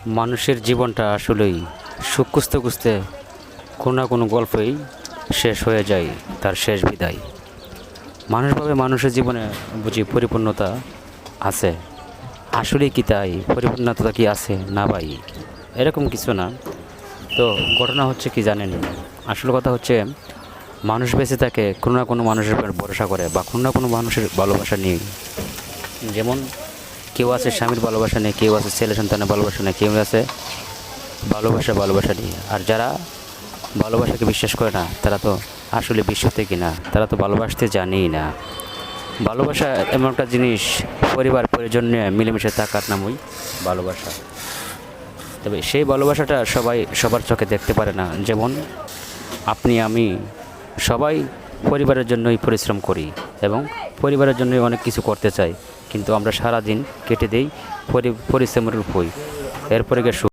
মানুষের জীবনটা আসলেই সুখ খুঁজতে খুঁজতে কোনো না কোনো গল্পেই শেষ হয়ে যায় তার শেষ বিদায়। মানুষ ভাবে মানুষের জীবনে বুঝি পরিপূর্ণতা আছে, আসলেই কি তাই? পরিপূর্ণতা কি আছে না ভাই? এরকম কিছু না। তো ঘটনা হচ্ছে কি জানেন, আসল কথা হচ্ছে মানুষ বেঁচে থাকে কোনো না কোনো মানুষের উপর ভরসা করে বা কোনো না কোনো মানুষের ভালোবাসা নিয়ে। যেমন কেউ আছে স্বামীর ভালোবাসা নিয়ে, কেউ আছে ছেলে সন্তানের ভালোবাসা নিয়ে, কেউ আছে ভালোবাসা নিয়ে। আর যারা ভালোবাসাকে বিশ্বাস করে না তারা তো আসলে বিশ্ব থেকে না, তারা তো ভালোবাসতে জানেই না। ভালোবাসা এমন একটা জিনিস, পরিবার পরিজন নিয়ে মিলেমিশে থাকার নামই ভালোবাসা। তবে সেই ভালোবাসাটা সবাই সবার চোখে দেখতে পারে না। যেমন আপনি আমি সবাই পরিবারের জন্যই পরিশ্রম করি এবং পরিবারের জন্যই অনেক কিছু করতে চাই, কিন্তু আমরা সারা দিন কেটে দেই পরিশ্রমের উপরই। এরপরে গিয়ে